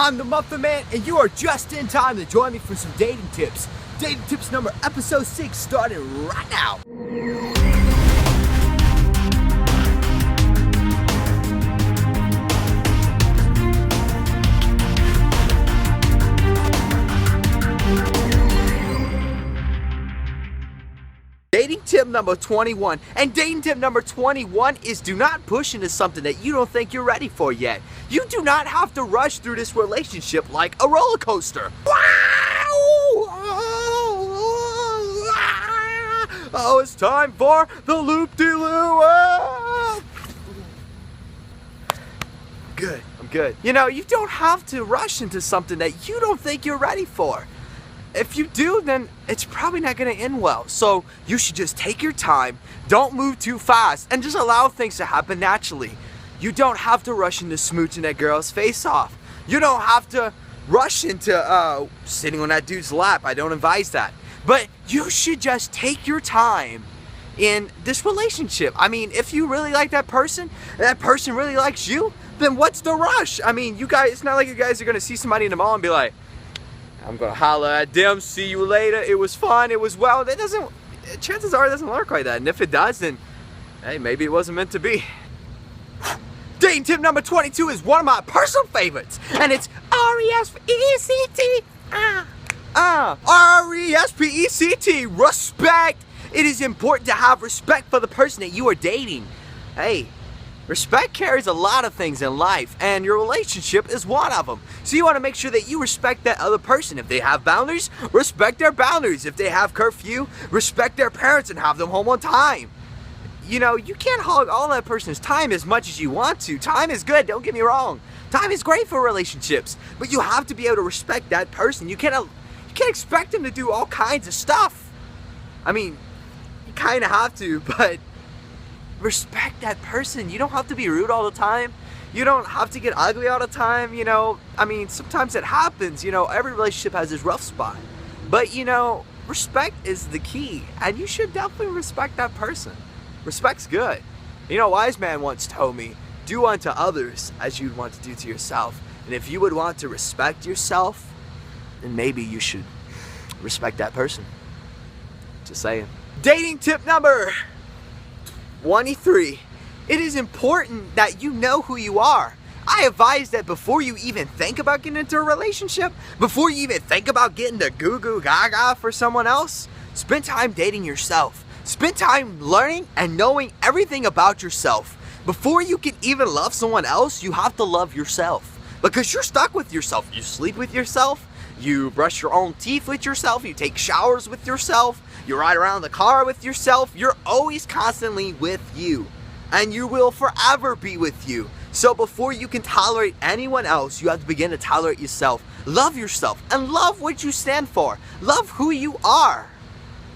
I'm the Muffin Man, and you are just in time to join me for some dating tips. Dating tips number episode 6 starting right now. Dating tip number 21. And dating tip number 21 is do not push into something that you don't think you're ready for yet. You do not have to rush through this relationship like a roller coaster. Oh, it's time for the loop-de-loo. Good, I'm good. You know, you don't have to rush into something that you don't think you're ready for. If you do, then it's probably not going to end well. So you should just take your time, don't move too fast, and just allow things to happen naturally. You don't have to rush into smooching that girl's face off. You don't have to rush into sitting on that dude's lap. I don't advise that. But you should just take your time in this relationship. I mean, if you really like that person, and that person really likes you, then what's the rush? I mean, you guys, it's not like you guys are going to see somebody in the mall and be like, I'm gonna holler at them, see you later, it was fun, it was well. That doesn't, chances are it doesn't work like that. And if it does, then, hey, maybe it wasn't meant to be. Dating tip number 22 is one of my personal favorites, and it's R-E-S-P-E-C-T. R-E-S-P-E-C-T, respect. It is important to have respect for the person that you are dating. Hey, respect carries a lot of things in life, and your relationship is one of them. So you want to make sure that you respect that other person. If they have boundaries, respect their boundaries. If they have curfew, respect their parents and have them home on time. You know, you can't hog all that person's time as much as you want to. Time is good, don't get me wrong. Time is great for relationships, but you have to be able to respect that person. You can't expect them to do all kinds of stuff. I mean, you kind of have to, but respect that person. You don't have to be rude all the time. You don't have to get ugly all the time, you know. I mean, sometimes it happens, you know. Every relationship has its rough spot. But, you know, respect is the key. And you should definitely respect that person. Respect's good. You know, a wise man once told me, do unto others as you'd want to do to yourself. And if you would want to respect yourself, then maybe you should respect that person. Just saying. Dating tip number 23. It is important that you know who you are. I advise that before you even think about getting into a relationship, before you even think about getting the goo goo gaga for someone else, spend time dating yourself. Spend time learning and knowing everything about yourself. Before you can even love someone else, you have to love yourself. Because you're stuck with yourself. You sleep with yourself. You brush your own teeth with yourself. You take showers with yourself. You ride around the car with yourself. You're always constantly with you. And you will forever be with you. So before you can tolerate anyone else, you have to begin to tolerate yourself. Love yourself and love what you stand for. Love who you are.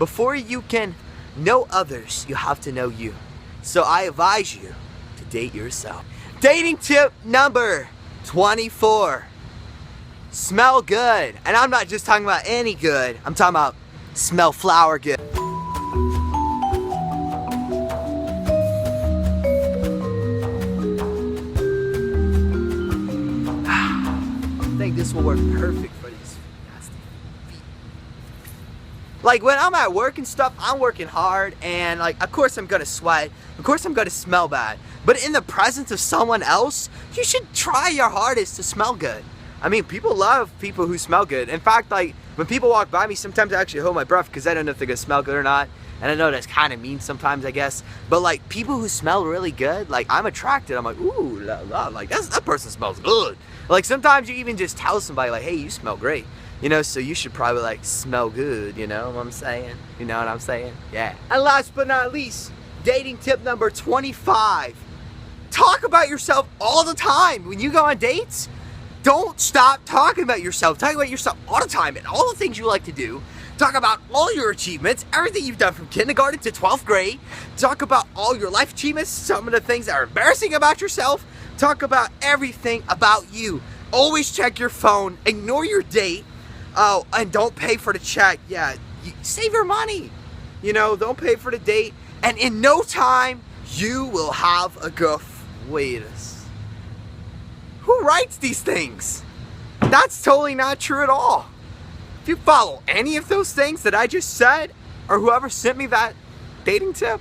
Before you can know others, you have to know you. So I advise you to date yourself. Dating tip number 24. Smell good. And I'm not just talking about any good. I'm talking about smell flower good. I think this will work perfect for these nasty feet. Like when I'm at work and stuff, I'm working hard and like of course I'm gonna sweat, of course I'm gonna smell bad. But in the presence of someone else, you should try your hardest to smell good. I mean, people love people who smell good. In fact, like, when people walk by me, sometimes I actually hold my breath because I don't know if they're going to smell good or not. And I know that's kind of mean sometimes, I guess. But, like, people who smell really good, like, I'm attracted. I'm like, ooh, la, la. Like, that person smells good. Like, sometimes you even just tell somebody, like, hey, you smell great. You know, so you should probably, like, smell good, you know what I'm saying? You know what I'm saying? Yeah. And last but not least, dating tip number 25. Talk about yourself all the time. When you go on dates, don't stop talking about yourself. Talk about yourself all the time and all the things you like to do. Talk about all your achievements, everything you've done from kindergarten to 12th grade. Talk about all your life achievements, some of the things that are embarrassing about yourself. Talk about everything about you. Always check your phone. Ignore your date. Oh, and don't pay for the check. Yeah, save your money. You know, don't pay for the date. And in no time, you will have a girlfriend. Wait a second. Who writes these things? That's totally not true at all. If you follow any of those things that I just said, or whoever sent me that dating tip,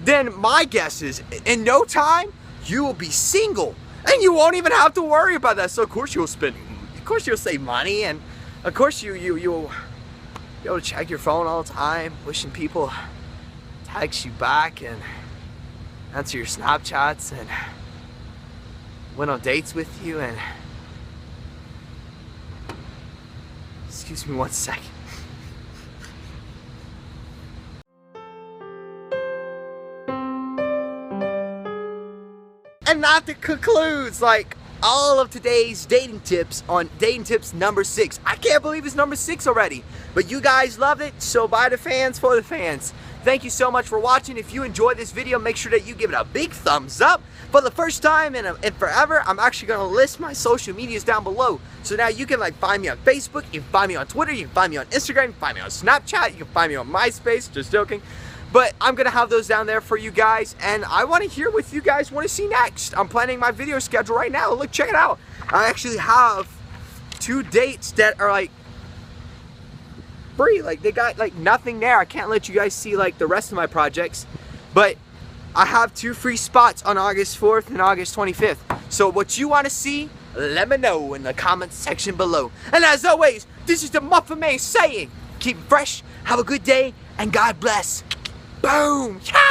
then my guess is in no time you will be single and you won't even have to worry about that. So of course you'll save money, and of course you'll be able to check your phone all the time, wishing people text you back and answer your Snapchats and went on dates with you. And excuse me one second. And that concludes like all of today's dating tips on dating tips number 6. I can't believe it's number 6 already, but you guys loved it, so by the fans, for the fans. Thank you so much for watching. If you enjoyed this video, make sure that you give it a big thumbs up. For the first time in forever, I'm actually going to list my social medias down below. So now you can like find me on Facebook, you can find me on Twitter, you can find me on Instagram, you can find me on Snapchat, you can find me on MySpace, just joking. But I'm going to have those down there for you guys, and I want to hear what you guys want to see next. I'm planning my video schedule right now. Look, check it out. I actually have 2 dates that are like free. Like they got like nothing there. I can't let you guys see like the rest of my projects, but I have 2 free spots on August 4th and August 25th. So what you want to see, let me know in the comments section below. And as always, this is the Muffin Man saying, keep it fresh, have a good day, and God bless. Boom! Yeah!